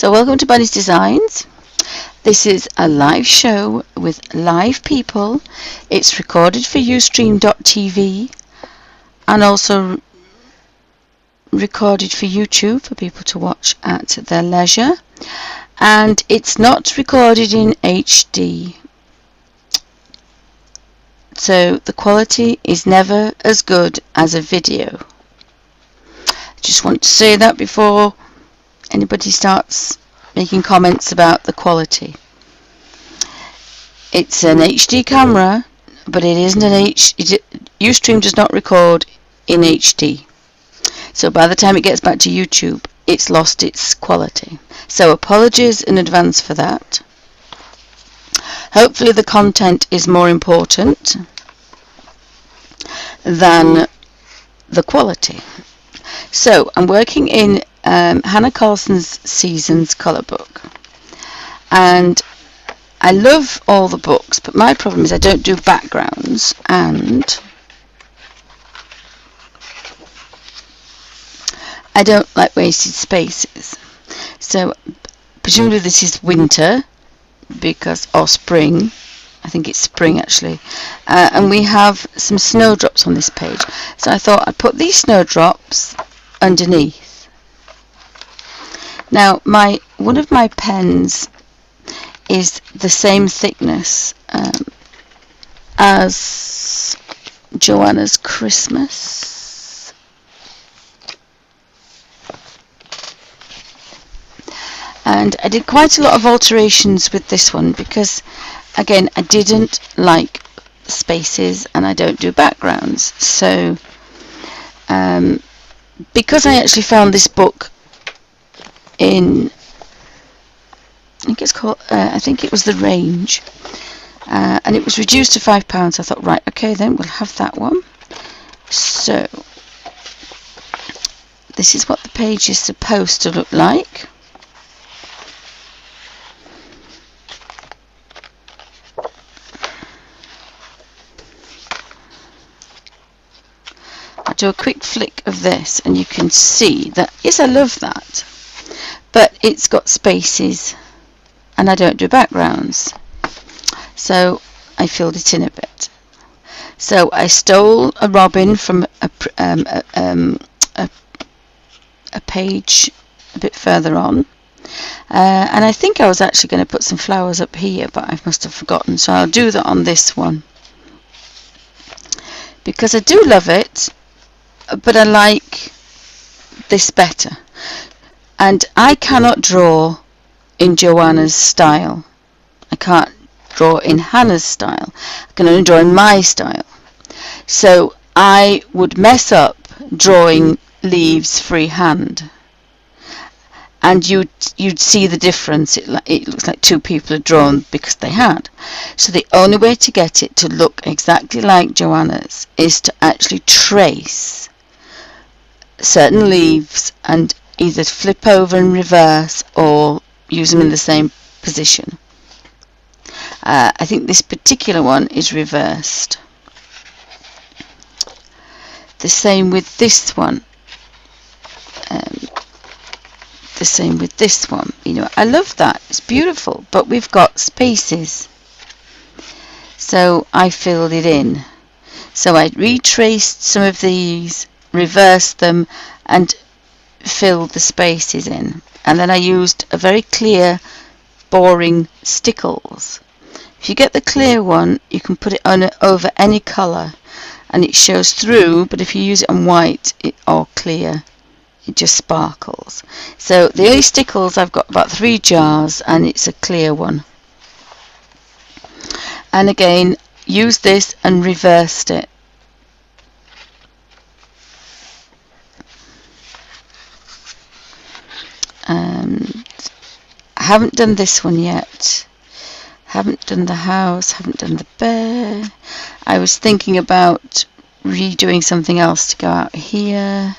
So welcome to Bunny's Designs. This is a live show with live people. It's recorded for Ustream.tv and also recorded for YouTube for people to watch at their leisure. And it's not recorded in HD. So the quality is never as good as a video. I just want to say that before anybody starts making comments about the quality. It's an HD camera, but it isn't an Ustream does not record in HD. So by the time it gets back to YouTube, it's lost its quality. So apologies in advance for that. Hopefully the content is more important than the quality. So I'm working in Hannah Carlson's Seasons colour book, and I love all the books, but my problem is I don't do backgrounds, and I don't like wasted spaces. So presumably this is winter, or spring. I think it's spring actually, and we have some snowdrops on this page, so I thought I'd put these snowdrops underneath. Now one of my pens is the same thickness as Joanna's Christmas, and I did quite a lot of alterations with this one because again I didn't like spaces and I don't do backgrounds. So because I actually found this book in, I think it was The Range, and it was reduced to £5. I thought, right, okay, then we'll have that one. So this is what the page is supposed to look like. I'll do a quick flick of this and you can see that, yes, I love that, but it's got spaces and I don't do backgrounds, so I filled it in a bit. So I stole a robin from a page a bit further on, and I think I was actually going to put some flowers up here, but I must have forgotten, so I'll do that on this one because I do love it, but I like this better. And I cannot draw in Joanna's style. I can't draw in Hannah's style. I can only draw in my style. So I would mess up drawing leaves freehand, and you'd see the difference. It looks like two people had drawn because they had. So the only way to get it to look exactly like Joanna's is to actually trace certain leaves and either flip over and reverse or use them in the same position. I think this particular one is reversed. The same with this one. The same with this one. You know, I love that. It's beautiful, but we've got spaces. So I filled it in. So I retraced some of these, reversed them, and filled the spaces in, and then I used a very clear boring stickles. If you get the clear one, you can put it on over any colour and it shows through, but if you use it on white or clear, it just sparkles. So the only stickles, I've got about 3 jars and it's a clear one, and again used this and reversed it. I haven't done this one yet. Haven't done the house, haven't done the bear. I was thinking about redoing something else to go out here.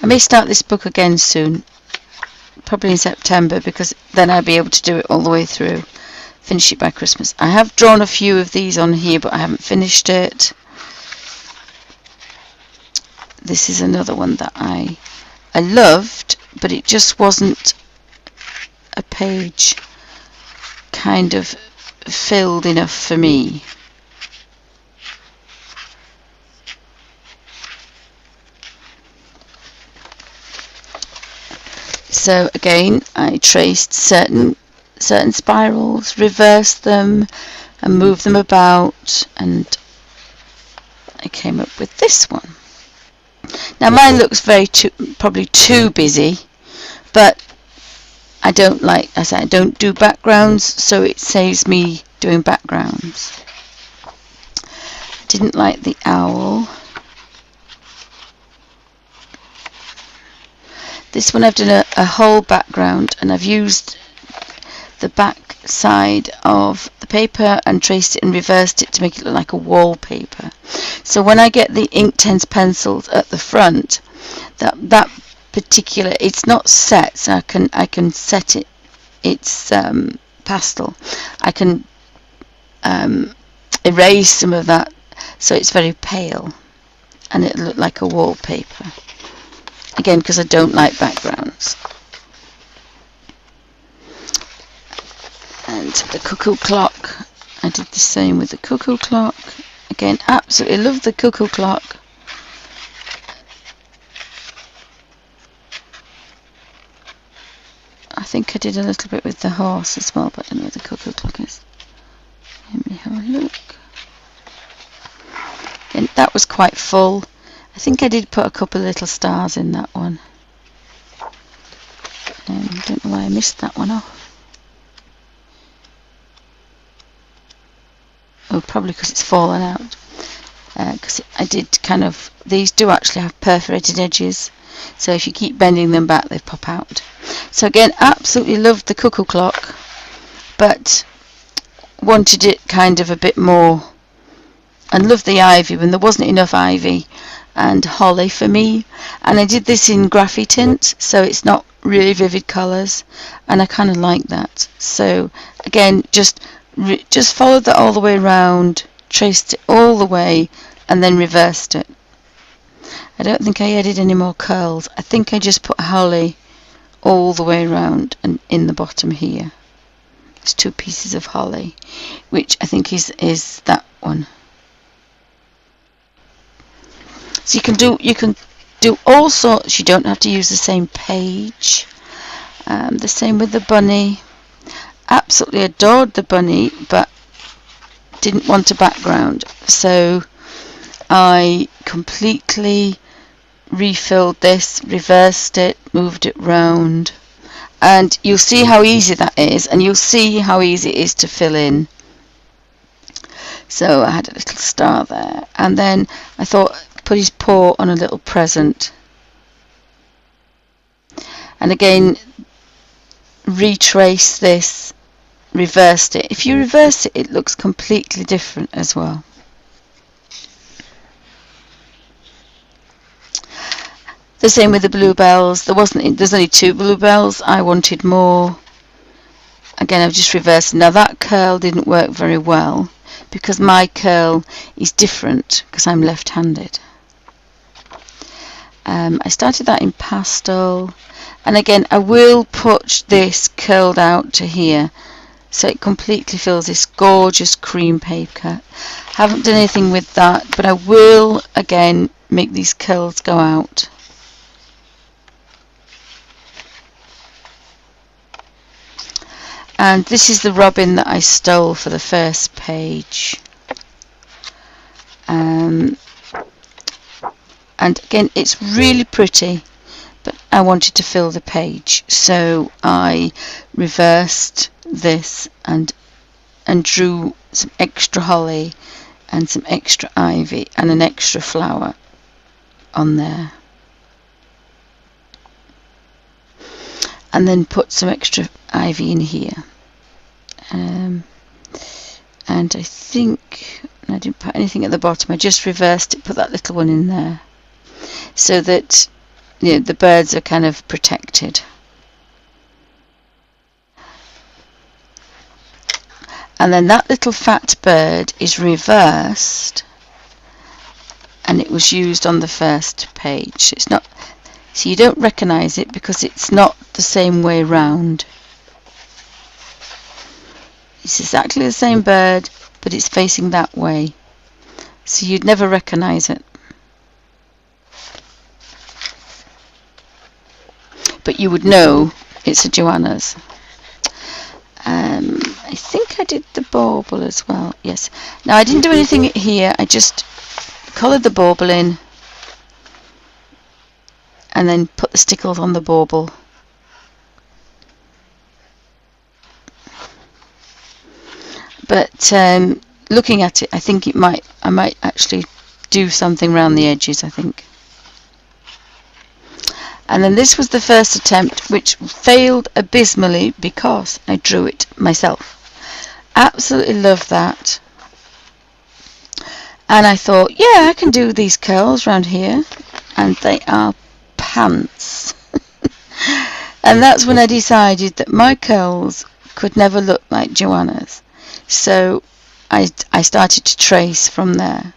I may start this book again soon, probably in September, because then I'll be able to do it all the way through, finish it by Christmas. I have drawn a few of these on here, but I haven't finished it. this is another one that I loved, but it just wasn't a page kind of filled enough for me. So again, I traced certain spirals, reversed them and moved them about, and I came up with this one. Now mine looks probably too busy, but I don't like, as I don't do backgrounds, so it saves me doing backgrounds. I didn't like the owl. This one I've done a whole background, and I've used the back side of the paper and traced it and reversed it to make it look like a wallpaper. So when I get the Inktense pencils at the front, that particular, it's not set, so I can set it. It's pastel. I can erase some of that, so it's very pale, and it'll look like a wallpaper. Again, because I don't like backgrounds. And the cuckoo clock, I did the same with the cuckoo clock. Again, absolutely love the cuckoo clock. I think I did a little bit with the horse as well, but I don't know where the cuckoo clock is. Let me have a look. Again, that was quite full. I think I did put a couple of little stars in that one. I don't know why I missed that one off. Oh, probably because it's fallen out. Because I did kind of, these do actually have perforated edges, so if you keep bending them back, they pop out. So again, absolutely loved the cuckoo clock, but wanted it kind of a bit more, and loved the ivy when there wasn't enough ivy and holly for me. And I did this in graphy tint, so it's not really vivid colours, and I kind of like that. So again, just followed that all the way around, traced it all the way, and then reversed it. I don't think I added any more curls. I think I just put holly all the way around and in the bottom here. There's 2 pieces of holly, which I think is that one. So you can do all sorts. You don't have to use the same page. The same with the bunny. Absolutely adored the bunny, but didn't want a background, so I completely refilled this, reversed it, moved it round, and you'll see how easy that is, and you'll see how easy it is to fill in. So I had a little star there, and then I thought, put his paw on a little present, and again retrace this, reversed it. If you reverse it, it looks completely different as well. The same with the bluebells. There's only 2 bluebells. I wanted more. Again, I've just reversed. Now that curl didn't work very well because my curl is different because I'm left-handed. I started that in pastel, and again I will put this curled out to here, so it completely fills this gorgeous cream paper. Haven't done anything with that, but I will again make these curls go out. And this is the robin that I stole for the first page. And again, it's really pretty, but I wanted to fill the page, so I reversed this and drew some extra holly and some extra ivy and an extra flower on there, and then put some extra ivy in here. And I think I didn't put anything at the bottom. I just reversed it, put that little one in there, so that the birds are kind of protected. And then that little fat bird is reversed, and it was used on the first page. It's not, so you don't recognise it because it's not the same way round. It's exactly the same bird, but it's facing that way, so you'd never recognise it. But you would know it's a Joanna's. I think I did the bauble as well. Yes. Now I didn't do anything here. I just coloured the bauble in and then put the stickles on the bauble. But looking at it, I think I might actually do something around the edges, I think. And then this was the first attempt, which failed abysmally because I drew it myself. Absolutely love that. And I thought, yeah, I can do these curls around here, and they are pants. And that's when I decided that my curls could never look like Joanna's. So I started to trace from there.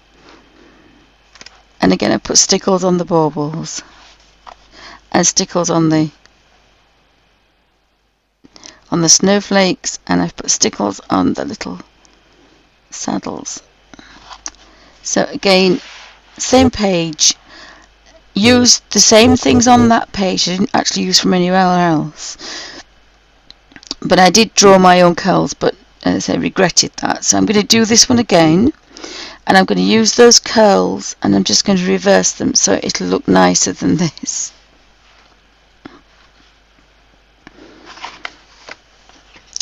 And again, I put stickles on the baubles and stickles on the snowflakes, and I've put stickles on the little saddles. So again, same page, used the same things on that page. I didn't actually use from anywhere else, but I did draw my own curls, but as I regretted that. So I'm going to do this one again, and I'm going to use those curls, and I'm just going to reverse them so it'll look nicer than this.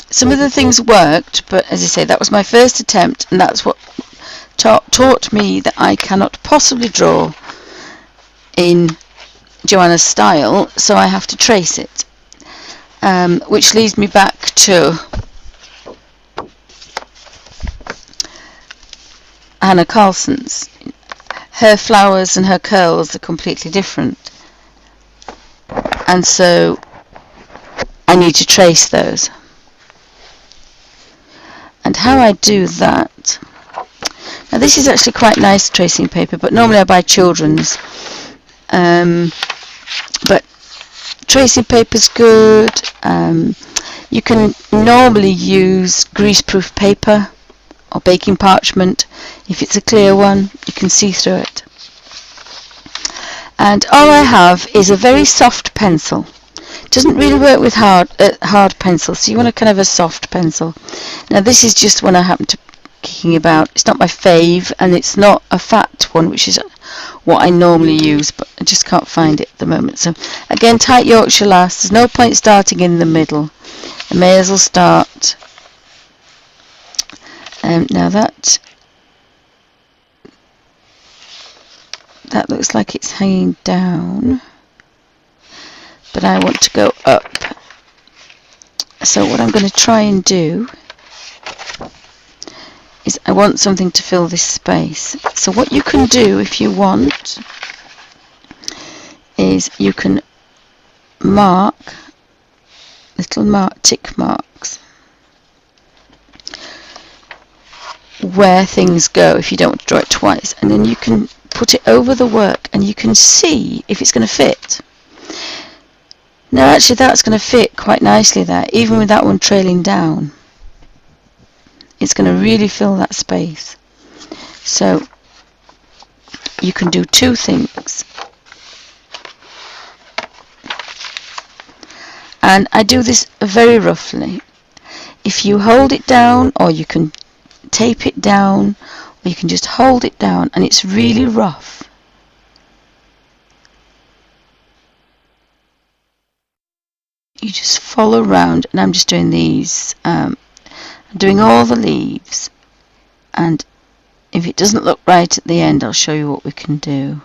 Some of the things worked, but as I say, that was my first attempt, and that's what taught me that I cannot possibly draw in Joanna's style, so I have to trace it, which leads me back to Hanna Karlzon's. Her flowers and her curls are completely different, and so I need to trace those. And how I do that, now this is actually quite nice tracing paper, but normally I buy children's, but tracing paper's good. You can normally use greaseproof paper or baking parchment. If it's a clear one, you can see through it. And all I have is a very soft pencil. It doesn't really work with hard pencils, so you want a kind of a soft pencil. Now this is just one I happen to kicking about. It's not my fave, and it's not a fat one, which is what I normally use, but I just can't find it at the moment. So again, tight Yorkshire lass. There's no point starting in the middle. I may as well start. Now that looks like it's hanging down, but I want to go up. So what I'm going to try and do is I want something to fill this space. So what you can do if you want is you can mark little tick marks where things go if you don't want to draw it twice, and then you can put it over the work and you can see if it's going to fit. Now actually that's going to fit quite nicely there, even with that one trailing down. It's going to really fill that space. So you can do two things. And I do this very roughly. If you hold it down, or you can tape it down, or you can just hold it down, and it's really rough. You just follow around, and I'm just doing these. I'm doing all the leaves, and if it doesn't look right at the end, I'll show you what we can do.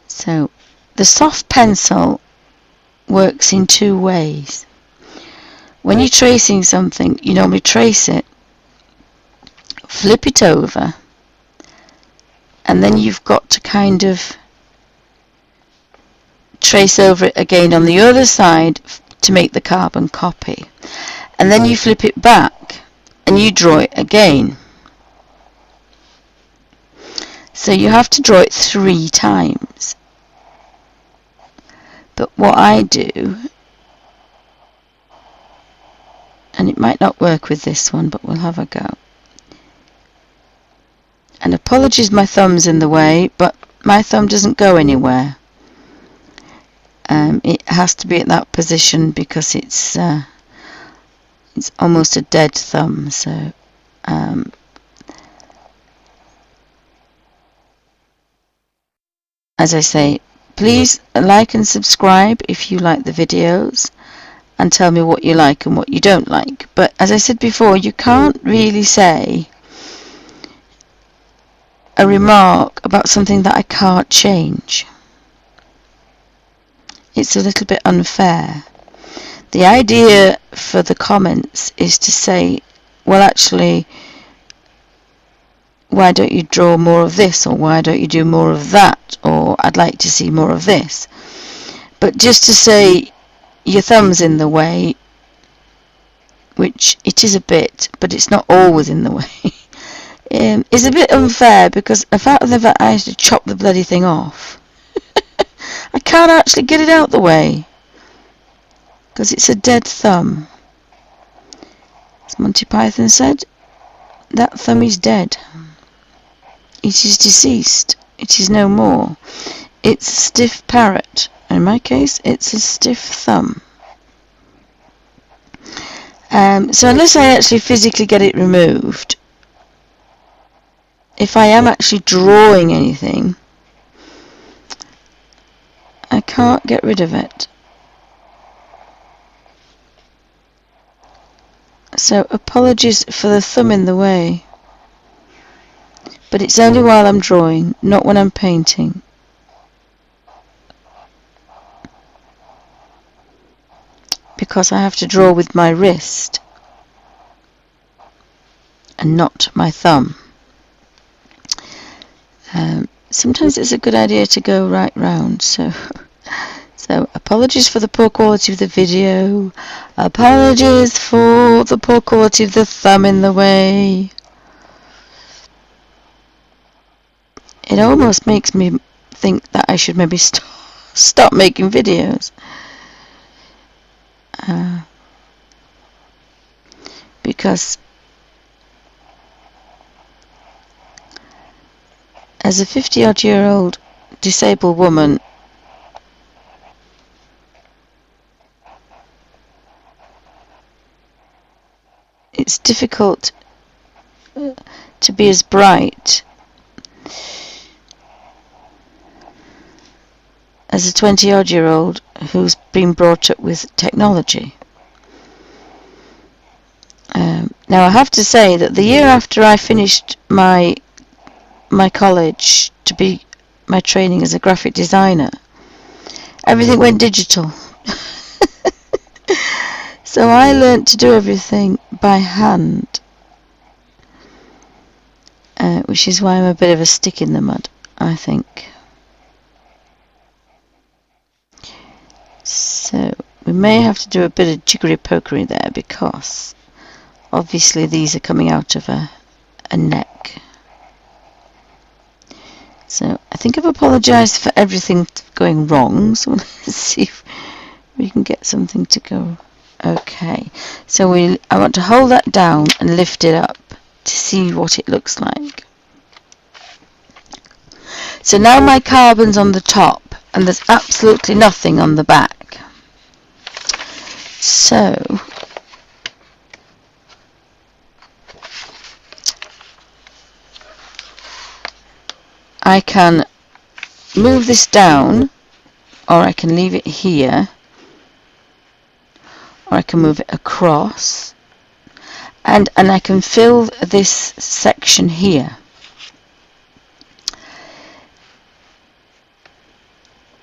So the soft pencil works in two ways. When you're tracing something, you normally trace it, flip it over, and then you've got to kind of trace over it again on the other side to make the carbon copy, and then you flip it back and you draw it again. So you have to draw it 3 times. But what I do, and it might not work with this one, but we'll have a go. And apologies, my thumb's in the way, but my thumb doesn't go anywhere. It has to be at that position because it's almost a dead thumb. So as I say, please like and subscribe if you like the videos, and tell me what you like and what you don't like. But as I said before, you can't really say a remark about something that I can't change. It's a little bit unfair. The idea for the comments is to say, well, actually, why don't you draw more of this, or why don't you do more of that, or I'd like to see more of this. But just to say your thumb's in the way, which it is a bit, but it's not always in the way, is a bit unfair, because the fact that I have to chop the bloody thing off, I can't actually get it out the way because it's a dead thumb. As Monty Python said, that thumb is dead. It is deceased. It is no more. It's a stiff parrot. In my case, it's a stiff thumb. So unless I actually physically get it removed, if I am actually drawing anything, I can't get rid of it. So apologies for the thumb in the way. But it's only while I'm drawing, not when I'm painting. Because I have to draw with my wrist and not my thumb. Sometimes it's a good idea to go right round. So apologies for the poor quality of the video. Apologies for the poor quality of the thumb in the way. It almost makes me think that I should maybe stop making videos. Because as a 50-odd-year-old disabled woman, it's difficult to be as bright as a 20-odd-year-old who's been brought up with technology. Now I have to say that the year after I finished my college to be my training as a graphic designer, everything went digital. So I learnt to do everything by hand, which is why I'm a bit of a stick in the mud, I think. So we may have to do a bit of jiggery-pokery there, because obviously these are coming out of a neck. So I think I've apologised for everything going wrong, so let's see if we can get something to go. Okay, so I want to hold that down and lift it up to see what it looks like. So now my carbon's on the top and there's absolutely nothing on the back. So I can move this down, or I can leave it here, or I can move it across, and I can fill this section here.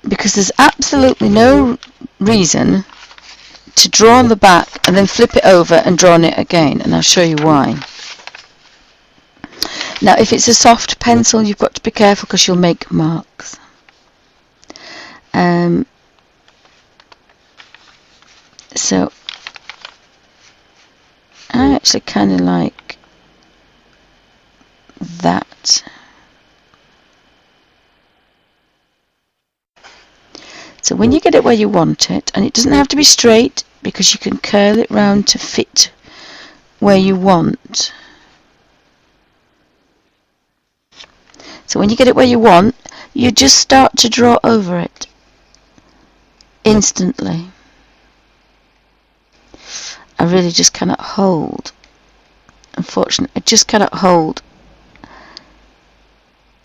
Because there's absolutely no reason to draw on the back and then flip it over and draw on it again, and I'll show you why. Now if it's a soft pencil, you've got to be careful because you'll make marks. So I actually kind of like that. So when you get it where you want it, and it doesn't have to be straight because you can curl it round to fit where you want. So when you get it where you want, you just start to draw over it instantly. I really just cannot hold, unfortunately, I just cannot hold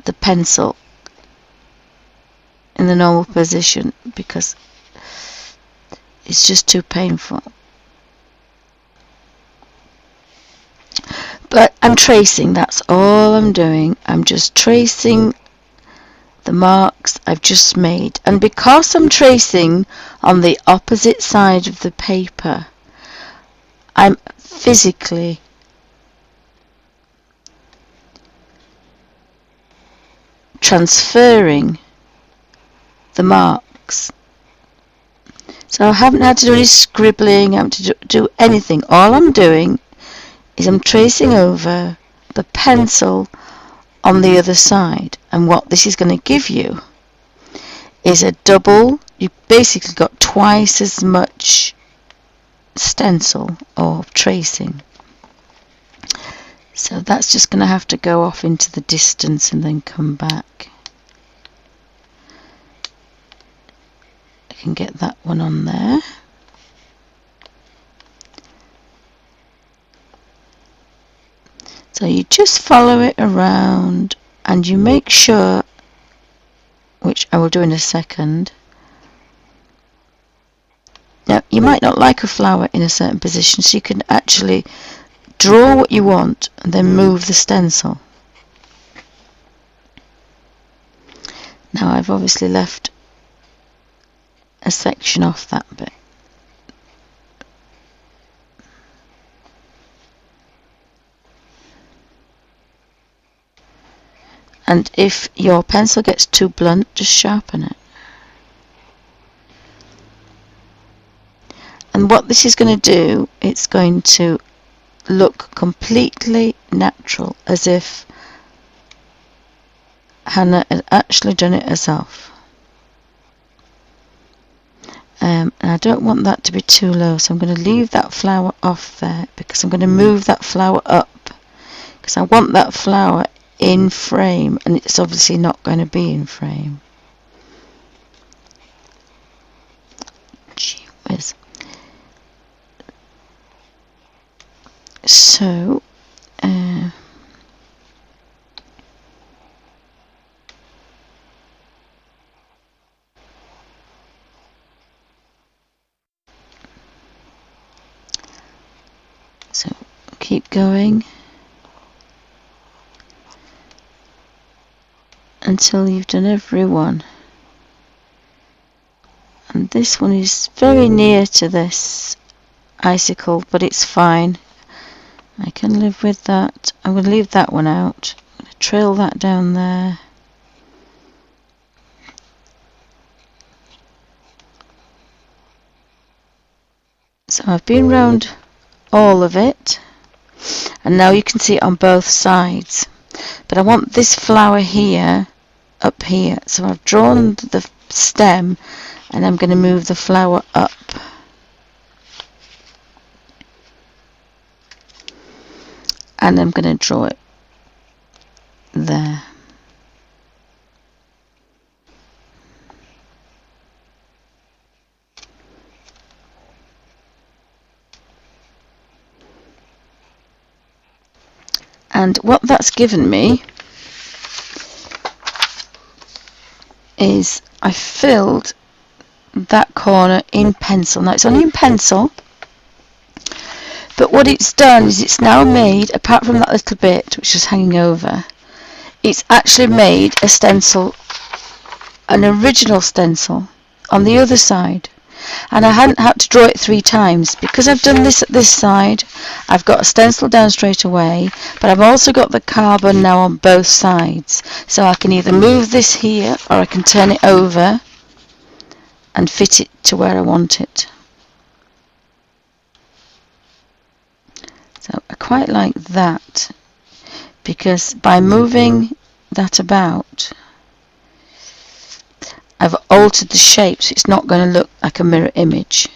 the pencil in the normal position because it's just too painful. But I'm tracing, that's all I'm doing. I'm just tracing the marks I've just made. And because I'm tracing on the opposite side of the paper, I'm physically transferring the marks. So I haven't had to do any scribbling, I haven't to do anything. All I'm doing is I'm tracing over the pencil on the other side, and what this is going to give you is a double. You've basically got twice as much stencil or tracing. So that's just going to have to go off into the distance and then come back. I can get that one on there. So you just follow it around and you make sure, which I will do in a second. Now you might not like a flower in a certain position, so you can actually draw what you want and then move the stencil. Now I've obviously left a section off that bit. And if your pencil gets too blunt, just sharpen it. And what this is going to do, it's going to look completely natural, as if Hannah had actually done it herself. And I don't want that to be too low, so I'm going to leave that flower off there because I'm going to move that flower up because I want that flower in frame, and it's obviously not going to be in frame. Gee whiz. So keep going until you've done every one. And this one is very near to this icicle, but it's fine. I can live with that. I'm going to leave that one out. I'm going to trail that down there. So I've been round all of it, and now you can see it on both sides. But I want this flower here, up here. So I've drawn the stem, and I'm going to move the flower up. And I'm going to draw it there. And what that's given me is I filled that corner in pencil. Now it's only in pencil, but what it's done is it's now made, apart from that little bit which is hanging over, it's actually made a stencil, an original stencil on the other side. And I hadn't had to draw it 3 times because I've done this at this side. I've got a stencil down straight away, but I've also got the carbon now on both sides, so I can either move this here or I can turn it over and fit it to where I want it. So I quite like that, because by moving that about I've altered the shape so it's not going to look like a mirror image.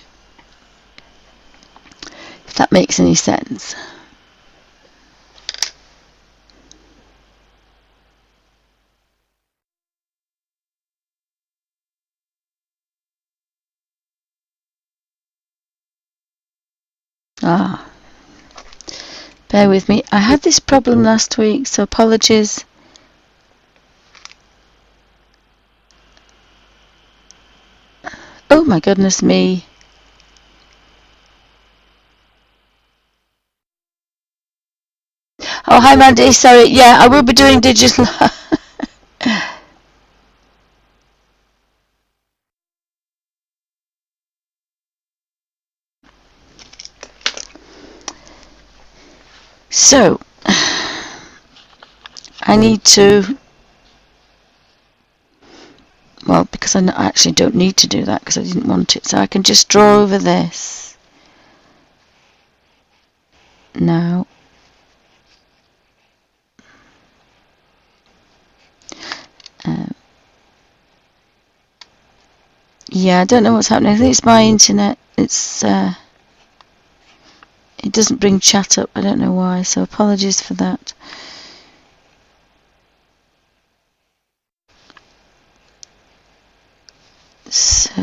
If that makes any sense. Bear with me. I had this problem last week, so apologies. Oh my goodness me. Oh, hi Mandy, sorry. Yeah, I will be doing digital. So, I need to, well, because I actually don't need to do that because I didn't want it, so I can just draw over this. Now, yeah, I don't know what's happening. I think it's my internet. It doesn't bring chat up. I don't know why, so apologies for that. So,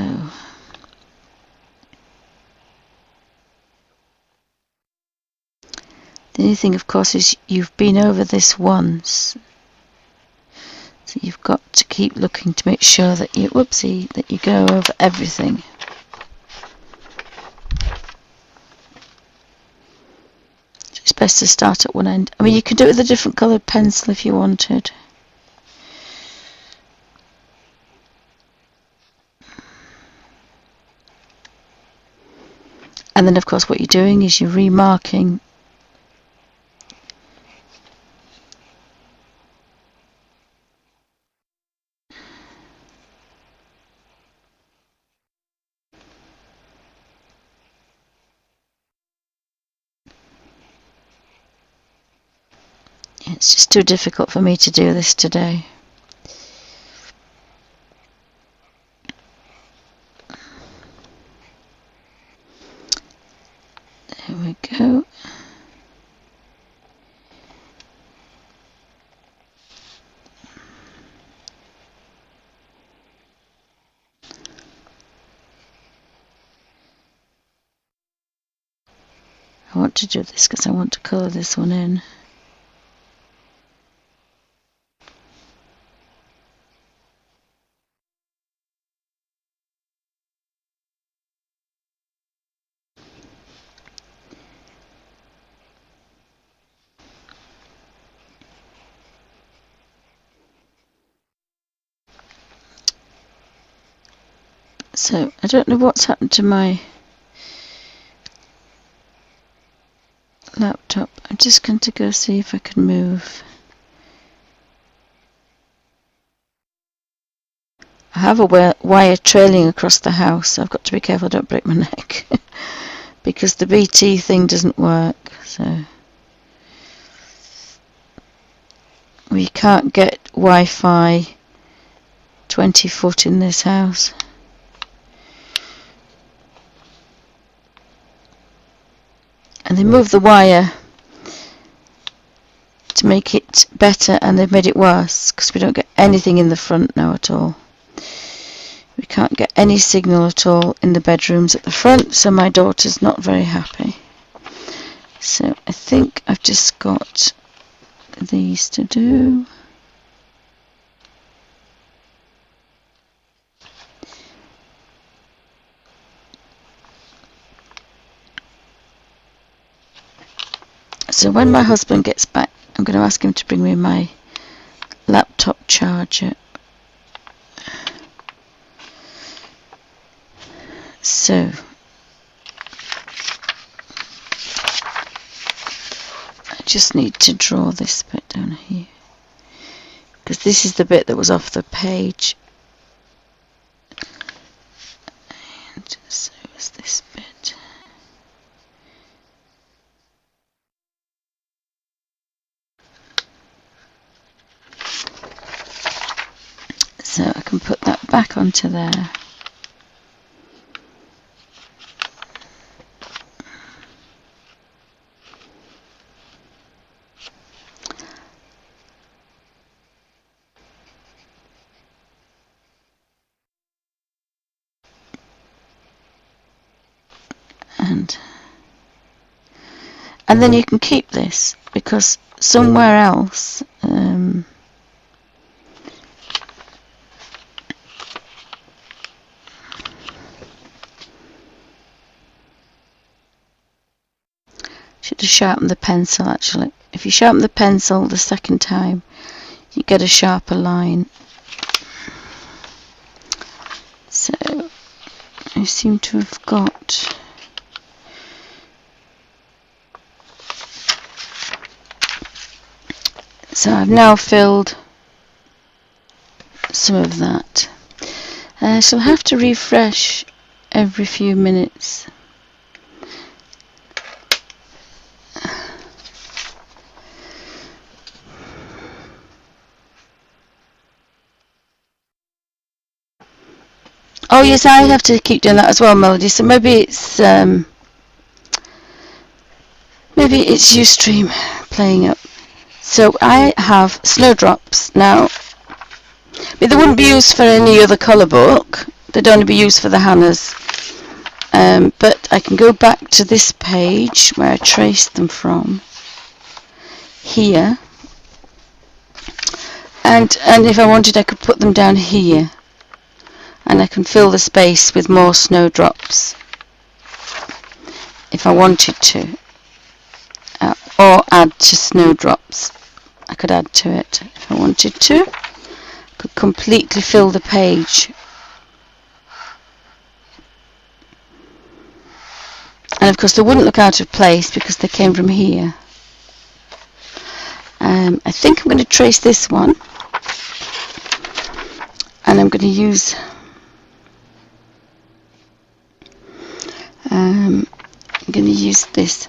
the only thing, of course, is you've been over this once. So you've got to keep looking to make sure that you, that you go over everything. So it's best to start at one end. I mean, you could do it with a different coloured pencil if you wanted. And then, of course, what you're doing is you're remarking. It's just too difficult for me to do this today. There we go. I want to do this because I want to colour this one in. So, I don't know what's happened to my laptop. I'm just going to go see if I can move. I have a wire trailing across the house, so I've got to be careful I don't break my neck. Because the BT thing doesn't work, so we can't get Wi-Fi 20 foot in this house. And they moved the wire to make it better, and they've made it worse because we don't get anything in the front now at all. We can't get any signal at all in the bedrooms at the front, so my daughter's not very happy. So I think I've just got these to do. So when my husband gets back, I'm going to ask him to bring me my laptop charger. So I just need to draw this bit down here, because this is the bit that was off the page. And so is this bit. So I can put that back onto there. And then you can keep this, because somewhere else should have sharpened the pencil actually. If you sharpen the pencil the second time, you get a sharper line. So I seem to have got so I've now filled some of that. So I'll have to refresh every few minutes. Oh yes, I have to keep doing that as well, Melody. So maybe it's Ustream playing up. So I have snowdrops now. They wouldn't be used for any other colour book. They'd only be used for the Hannas. But I can go back to this page where I traced them from. Here. And if I wanted, I could put them down here. And I can fill the space with more snowdrops if I wanted to, or add to snowdrops. I could add to it if I wanted to. Could completely fill the page. And of course they wouldn't look out of place because they came from here. I think I'm going to trace this one, and I'm going to use this.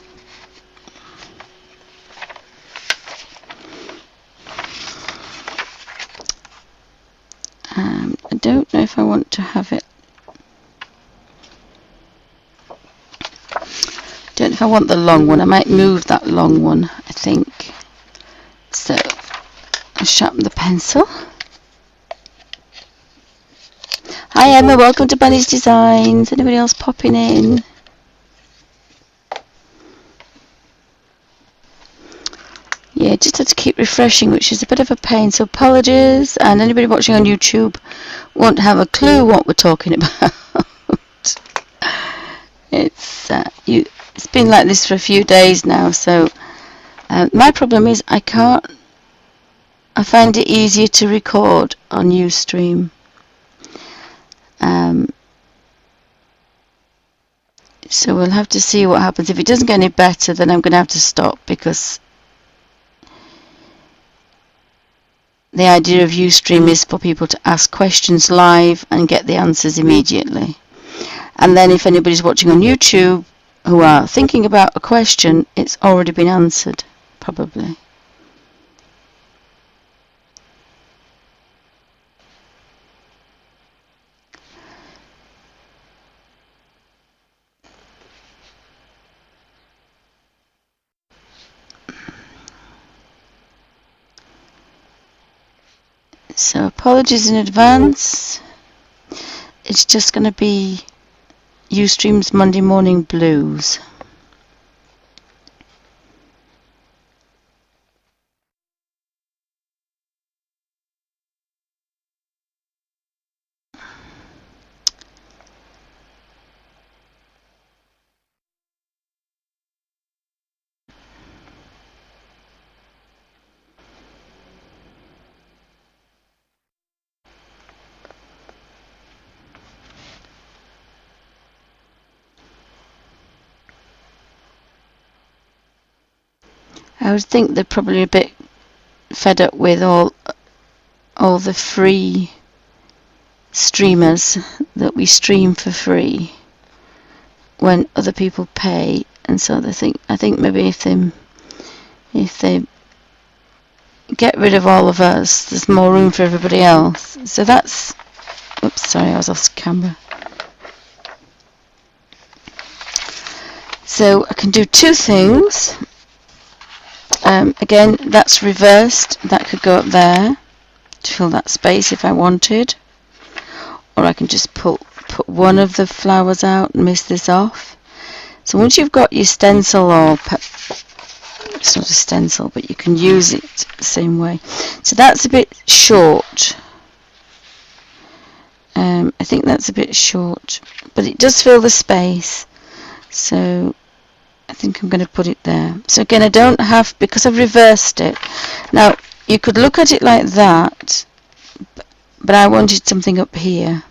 I don't know if I want to have it. Don't know if I want the long one. I might move that long one, I think. So I'll sharpen the pencil. Hi Emma, welcome to Bunny's Designs. Anybody else popping in? Yeah, just had to keep refreshing, which is a bit of a pain, so apologies. And anybody watching on YouTube won't have a clue what we're talking about. It's been like this for a few days now, so my problem is I find it easier to record on Ustream. So we'll have to see what happens. If it doesn't get any better, then I'm going to have to stop, because the idea of Ustream is for people to ask questions live and get the answers immediately. And then if anybody's watching on YouTube who are thinking about a question, it's already been answered, probably. So apologies in advance. It's just going to be Ustream's Monday Morning Blues. I would think they're probably a bit fed up with all the free streamers that we stream for free when other people pay, and so I think maybe if they get rid of all of us. There's more room for everybody else. So that's, oops, sorry, I was off camera. So I can do two things. Again, that's reversed. That could go up there to fill that space if I wanted. Or I can just put one of the flowers out and miss this off. So once you've got your stencil, or it's not a stencil, but you can use it the same way. So that's a bit short. I think that's a bit short, but it does fill the space. So I think I'm going to put it there. So again, I don't have, because I've reversed it. Now, you could look at it like that, but I wanted something up here.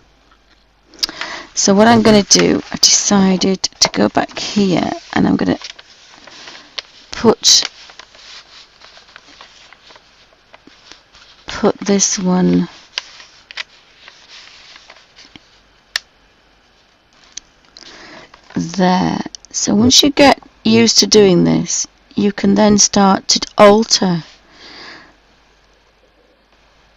So what I'm going to do, I've decided to go back here, and I'm going to put this one there. So once you get used to doing this, you can then start to alter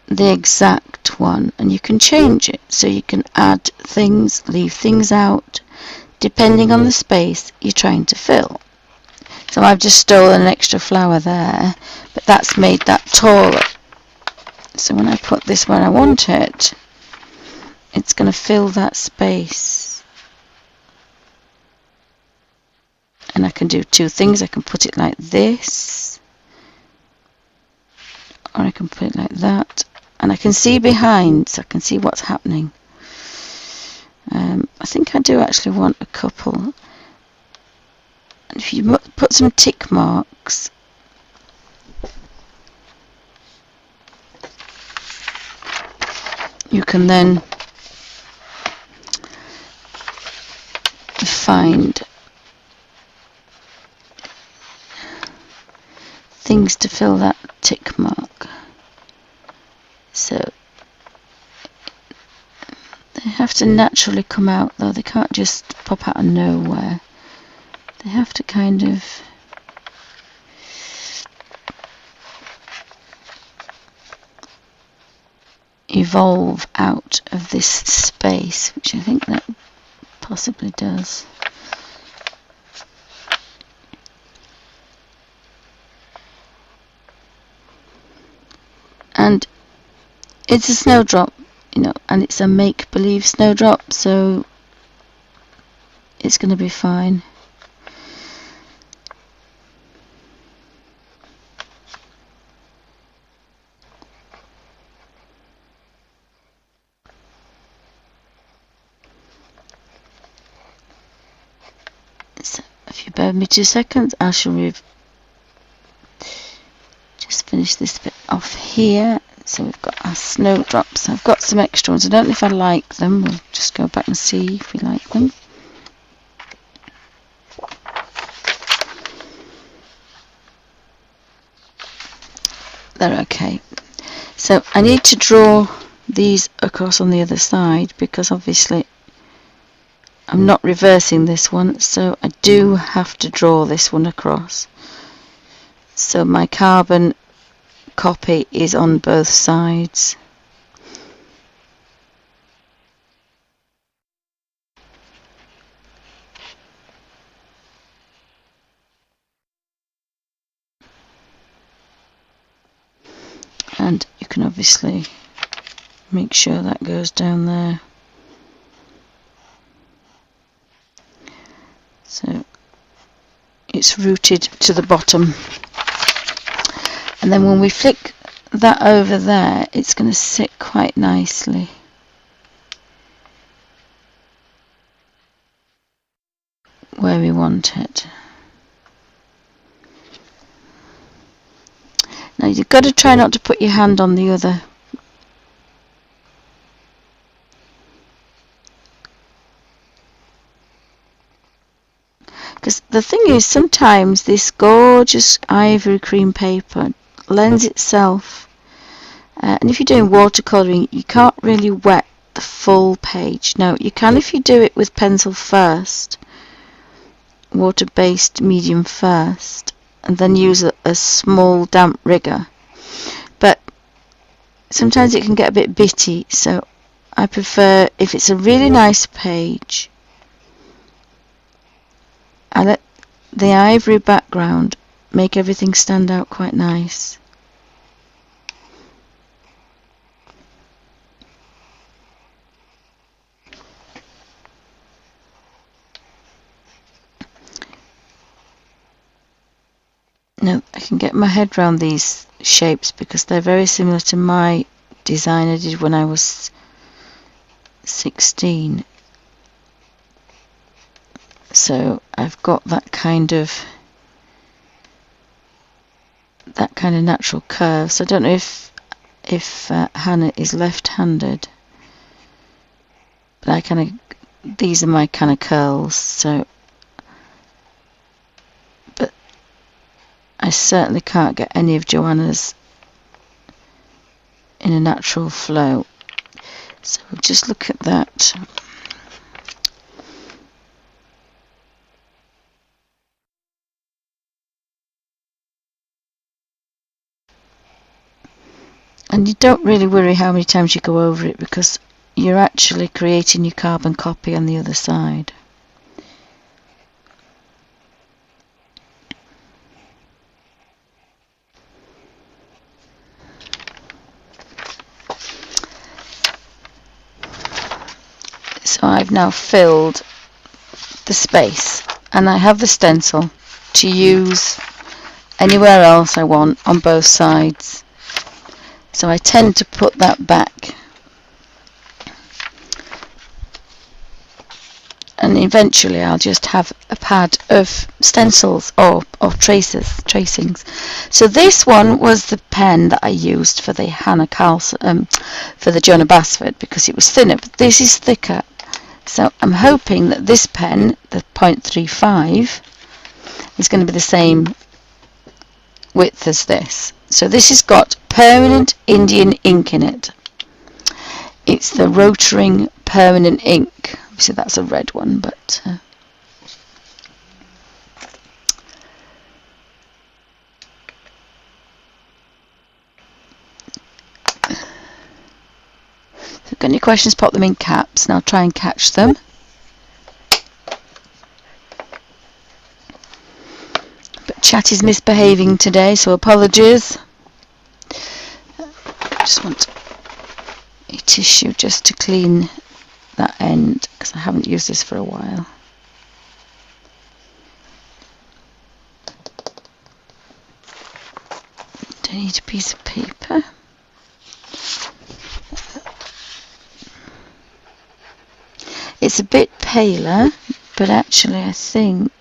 the exact one, and you can change it. So you can add things, leave things out, depending on the space you're trying to fill. So I've just stolen an extra flower there, but that's made that taller. So when I put this where I want it, it's going to fill that space. And I can do two things. I can put it like this, or I can put it like that, and I can see behind, so I can see what's happening. I think I do actually want a couple. And if you put some tick marks, you can then find things to fill that tick mark. So they have to naturally come out, though. They can't just pop out of nowhere. They have to kind of evolve out of this space, which I think that possibly does. And it's a snowdrop, you know, and it's a make-believe snowdrop, so it's going to be fine. So if you bear with me 2 seconds, I shall just finish this bit off here. So we've got our snowdrops. I've got some extra ones. I don't know if I like them. We'll just go back and see if we like them. They're okay. So I need to draw these across on the other side, because obviously I'm not reversing this one, so I do have to draw this one across. So my carbon copy is on both sides. And you can obviously make sure that goes down there. So it's rooted to the bottom. And then when we flick that over there, it's going to sit quite nicely. Where we want it. Now you've got to try not to put your hand on the other. Because the thing is, sometimes this gorgeous ivory cream paper lends itself, and if you're doing watercolouring, you can't really wet the full page. Now you can if you do it with pencil first, water based medium first, and then use a small damp rigger. but sometimes it can get a bit bitty, so I prefer, if it's a really nice page, I let the ivory background make everything stand out quite nice. Now I can get my head around these shapes because they're very similar to my design I did when I was 16. So I've got that kind of natural curve. So I don't know if Hannah is left-handed, but these are my kind of curls. So, but I certainly can't get any of Joanna's in a natural flow. So we'll just look at that. And you don't really worry how many times you go over it because you're actually creating your carbon copy on the other side. So I've now filled the space and I have the stencil to use anywhere else I want on both sides. So I tend to put that back, and eventually I'll just have a pad of stencils or tracings. So this one was the pen that I used for the Hannah karlzon, for the Jonah Basford, because it was thinner, but this is thicker. So I'm hoping that this pen, the 0.35, is going to be the same width as this. So this has got permanent Indian ink in it. It's the Rotring permanent ink. Obviously that's a red one, but if you've got any questions, pop them in caps and I'll try and catch them. But chat is misbehaving today, so apologies. I just want a tissue just to clean that end because I haven't used this for a while. Do I need a piece of paper? It's a bit paler, but actually I think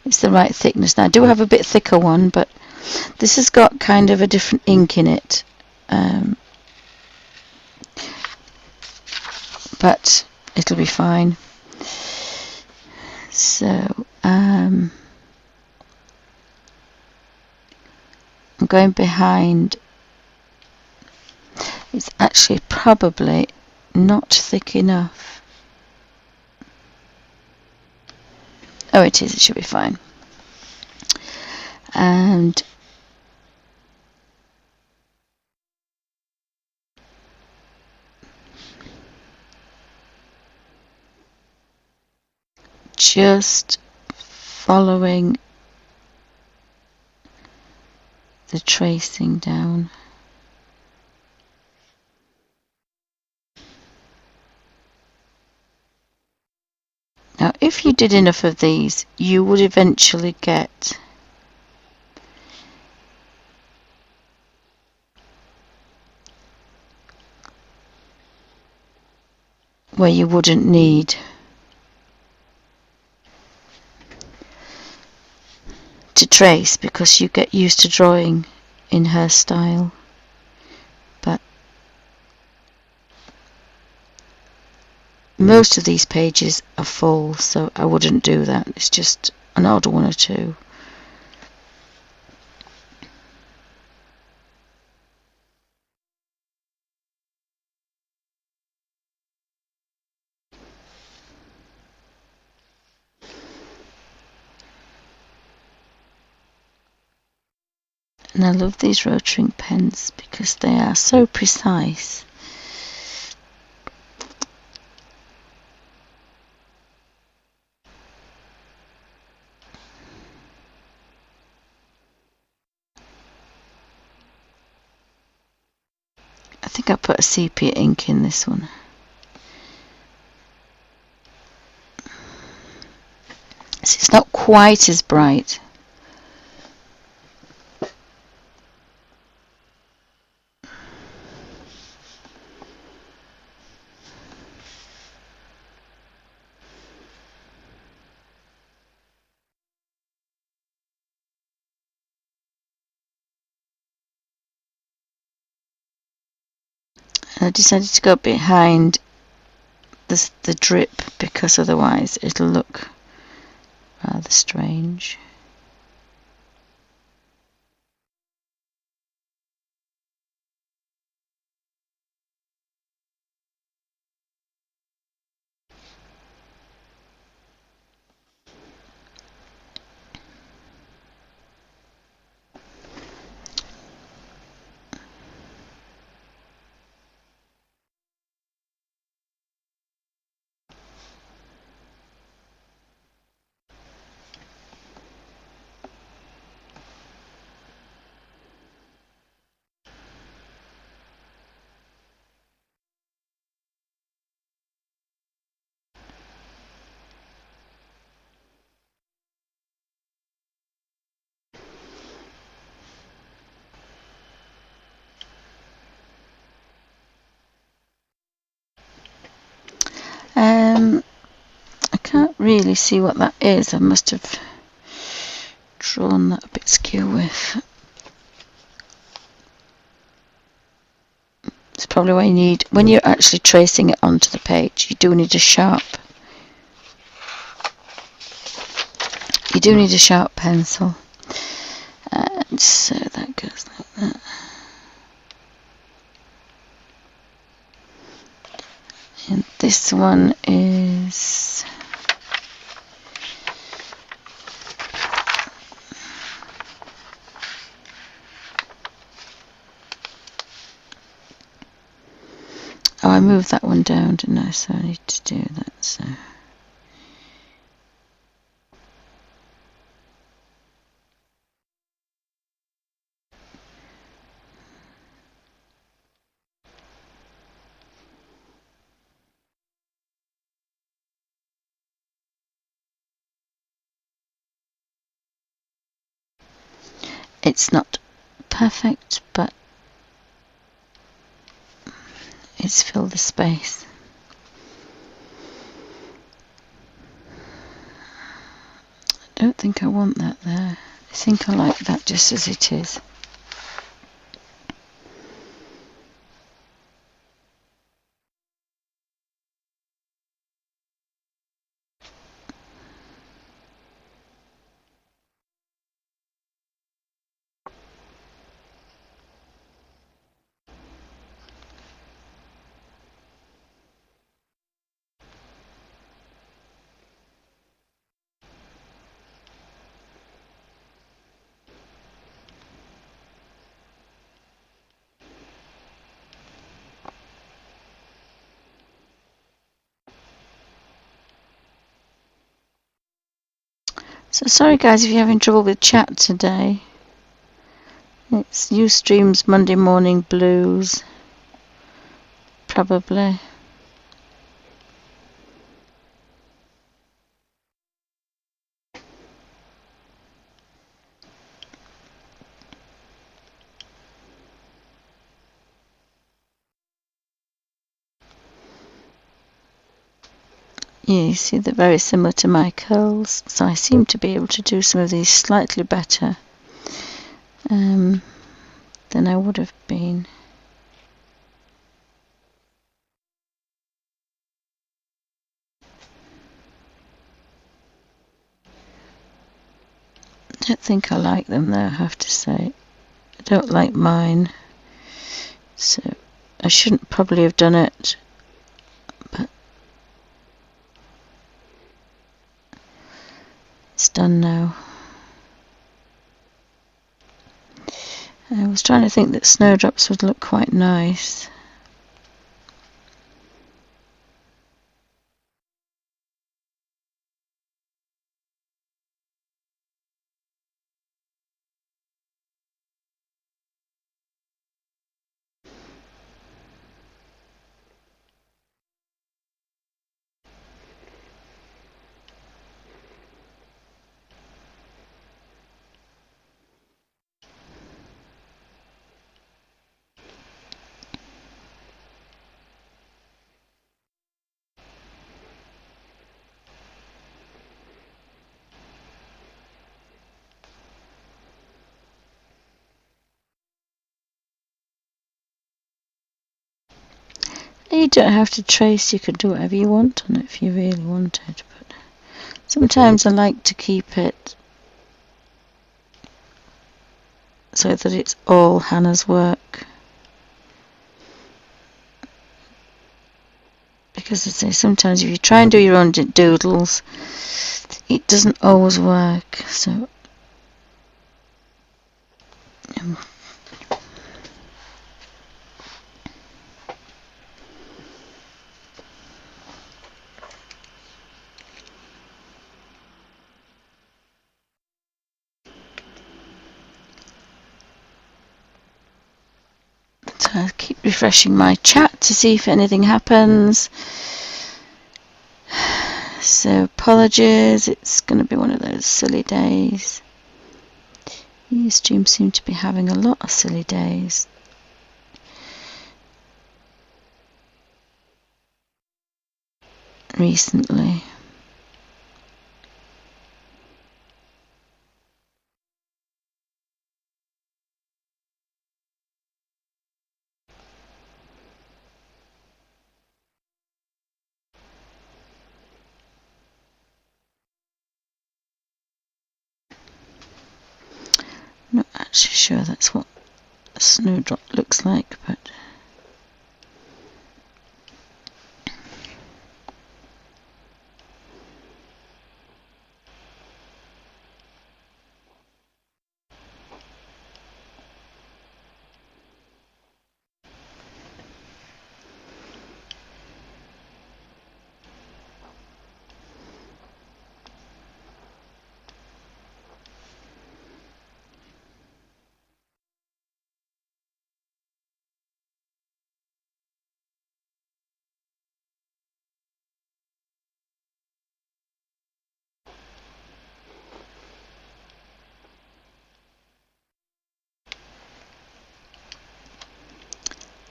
it's the right thickness. Now I do have a bit thicker one, but this has got kind of a different ink in it. But it'll be fine. So I'm going behind. It's actually probably not thick enough. Oh, it is. It should be fine. And just following the tracing down. Now, if you did enough of these, you would eventually get where you wouldn't need to trace because you get used to drawing in her style. But most of these pages are full, so I wouldn't do that. It's just an odd one or two. And I love these rotary pens because they are so precise. I think I put a sepia ink in this one. So it's not quite as bright. And I decided to go behind the drip because otherwise it'll look rather strange. I can't really see what that is. I must have drawn that a bit skew with. It's probably what you need when you're actually tracing it onto the page. You do need a sharp pencil. And so that goes like that. And this one is I moved that one down, didn't I? So I need to do that. So it's not perfect, but it's filled the space. I don't think I want that there. I think I like that just as it is. So sorry guys if you're having trouble with chat today. It's Ustream's Monday morning blues. Probably. Yeah, you see they're very similar to my curls, so I seem to be able to do some of these slightly better than I would have been. I don't think I like them though, I have to say. I don't like mine, so I shouldn't probably have done it, but it's done now. was trying to think that snowdrops would look quite nice. You don't have to trace, you can do whatever you want on it if you really wanted, but sometimes I like to keep it so that it's all Hannah's work. Because I say sometimes if you try and do your own doodles, it doesn't always work, so I keep refreshing my chat to see if anything happens. So apologies, it's going to be one of those silly days. Ustream seem to be having a lot of silly days. Recently. I'm not actually sure that's what a snowdrop looks like, but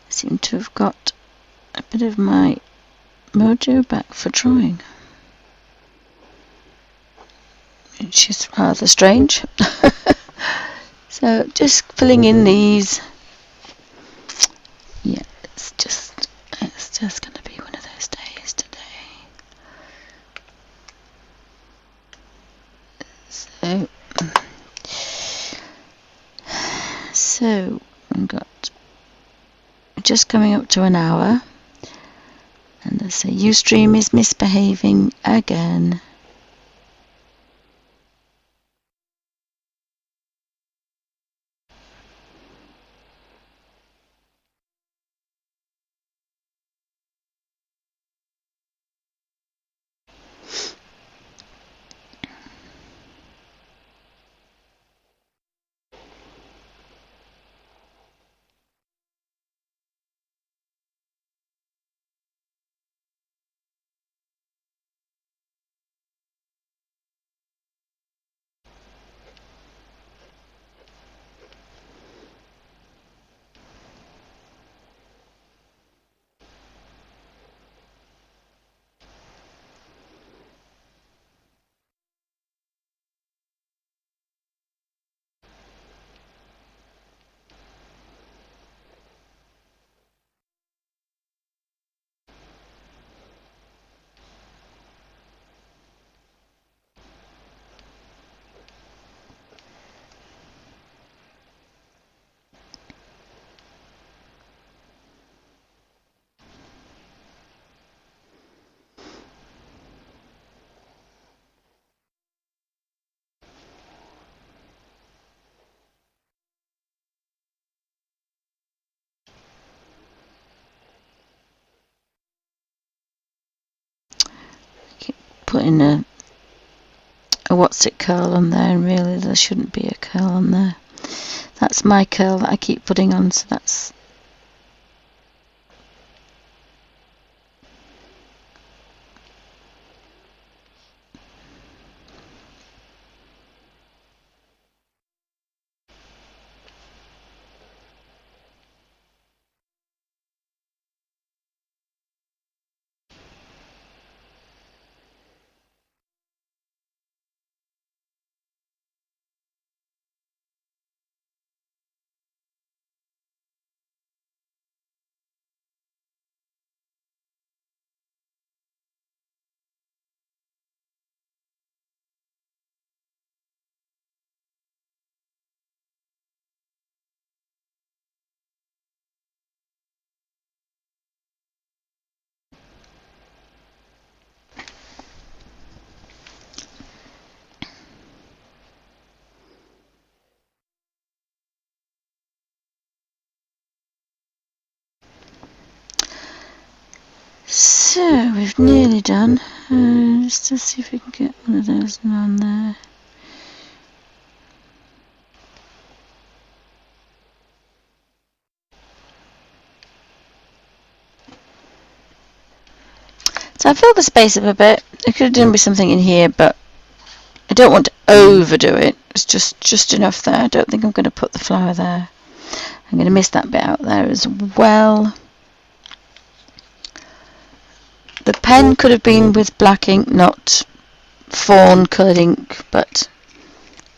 I seem to have got a bit of my Mojo back for drawing, which is rather strange. So just filling in these. Yeah, it's just going to be one of those days today. So I've got just coming up to an hour, and they say Ustream is misbehaving again. putting a what's it curl on there, and really there shouldn't be a curl on there. That's my curl that I keep putting on, so that's so we've nearly done. Just to see if we can get one of those on there. So I filled the space up a bit. I could have done with something in here, but I don't want to overdo it. It's just enough there. I don't think I'm going to put the flower there. I'm going to miss that bit out there as well. The pen could have been with black ink, not fawn coloured ink, but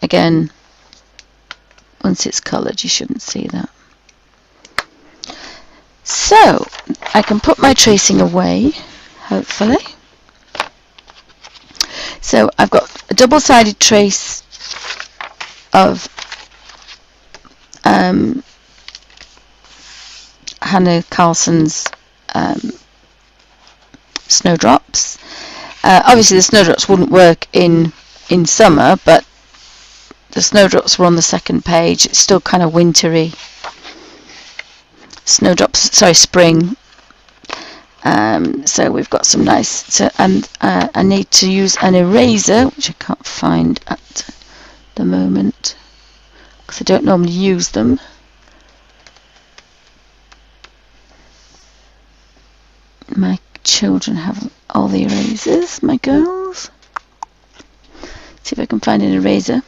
again, once it's coloured you shouldn't see that. So I can put my tracing away, hopefully. So I've got a double-sided trace of Hanna Karlzon's snowdrops. Obviously the snowdrops wouldn't work in summer, but the snowdrops were on the second page. It's still kind of wintry. Spring. So we've got some nice, and I need to use an eraser, which I can't find at the moment because I don't normally use them. My children have all the erasers, my girls. See if I can find an eraser.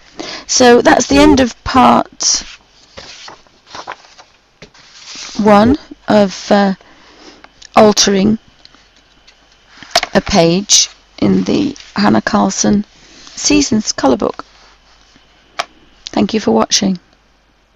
So that's the end of part 1 of altering a page in the Hanna Karlzon Seasons colour book. Thank you for watching.